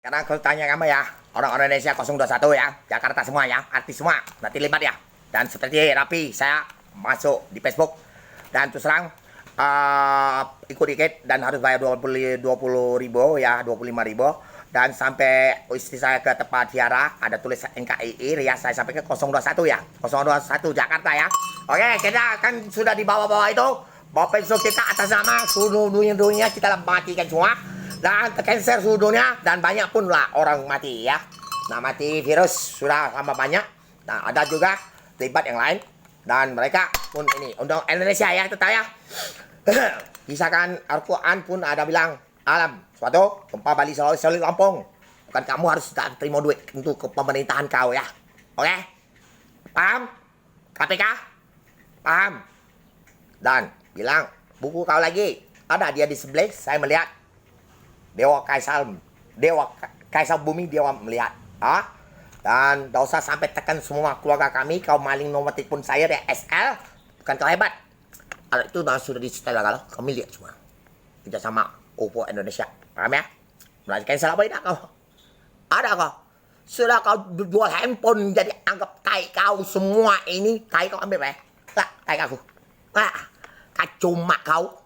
Karena aku tanya kamu ya, orang Indonesia 021 ya, Jakarta semua ya, artis semua, nanti libat ya. Dan seperti Rapi, saya masuk di Facebook dan terus terang ikut dikit dan harus bayar 20 ribu ya, 25 ribu. Dan sampai istri saya ke tempat ziarah, ada tulis NKRI, ya saya sampai ke 021 ya, 021 Jakarta ya. Oke, kita kan sudah di bawah-bawah itu, bawa Facebook kita atas nama seluruh dunia kita matikan semua. Dan cancer seluruh dunia dan banyak pun lah orang mati ya. Nah mati virus sudah tambah banyak. Nah ada juga terlibat yang lain dan mereka pun ini untuk Indonesia ya tetap ya. Misalkan Al-Quran pun ada bilang alam suatu gempa Bali Sulawesi Lampung. Bukan kamu harus terima duit untuk ke pemerintahan kau ya. Oke? Paham? KPK? Paham? Dan bilang buku kau lagi ada dia di sebelah saya melihat. Dewa Kaisar Bumi Dewa melihat. Dan tidak usah sampai tekan semua keluarga kami. Kau maling nomor telepon saya dari SL. Bukan kau hebat. Kalau itu sudah disetel kalau kami lihat semua. Kita sama Oppo Indonesia. Paham ya? Berarti cancel apa tidak kau? Ada kau? Sudah kau jual handphone jadi anggap tai kau semua ini. Tai kau ambil ya? Tak, tai aku. Cuma kau.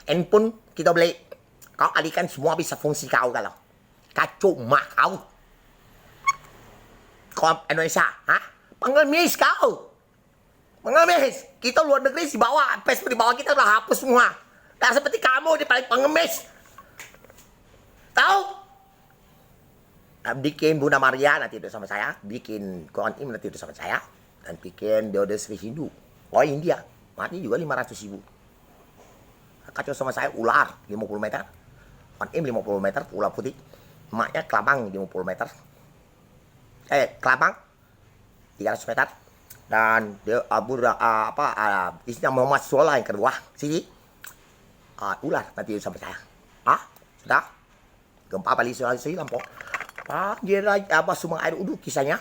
Handphone kita beli, kau alihkan semua bisa fungsi kau kalau. Cuma kau. Kau Indonesia, pengemis kau. Pengemis. Kita luar negeri di bawah, Facebook di bawah kita udah hapus semua. Tak seperti kamu di paling pengemis. Tahu? Bikin Bunda Maria nanti itu sama saya, bikin Quran Im nanti itu sama saya, dan bikin Dewa Sri Hindu. Oh India, mati juga 500.000. Kacau sama saya ular 50 meter, Im 50 meter, ular putih, emaknya kelabang 50 meter, kelabang 300 meter, dan dia istrinya Muhammad Solah yang kedua, sini, ular nanti sama saya, sudah, gempa Bali Sulawesi Lampung, dia semua air udu kisahnya,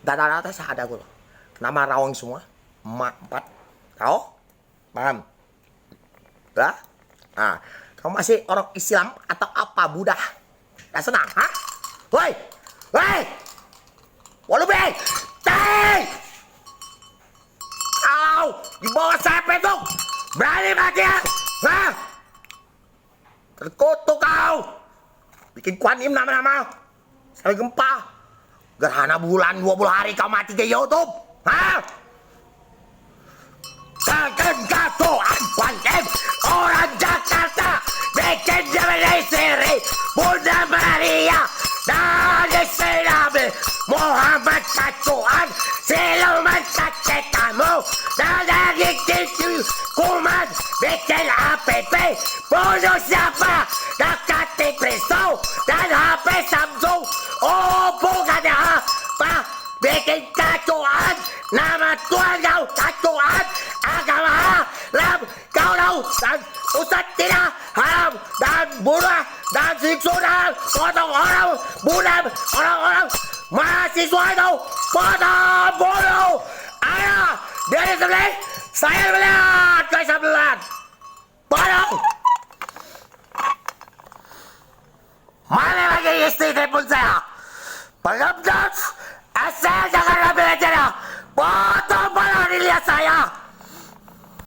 data-data saya ada gue, nama rawang semua, emak 4, tahu, paham? Kamu masih orang Islam atau apa Buddha? Gak senang, Woi, woi, Walubi, kau di bawah saya petung, berani mati ya? Terkutuk kau, bikin Kuan Im nama-nama, sampai gempa, gerhana bulan 20 hari kau mati ke YouTube, Takkan katoan Kuan Im. Orang Jakarta bikin jadi siri Bunda Maria dari Nabi Muhammad katuan siluman kakek kamu dan dari kitu kuman bikin app bunuh siapa dekati pisau dan HP Samsung bukan apa bikin katuan nama Tuhan kau katuan agama Islam kau tahu dan Ustaz tidak haram dan bunuh dan siksa dan potong orang bunuh orang-orang mahasiswa itu potong bunuh ayah dari sebelah saya melihat Kaisar Belan potong mana lagi istri telepon saya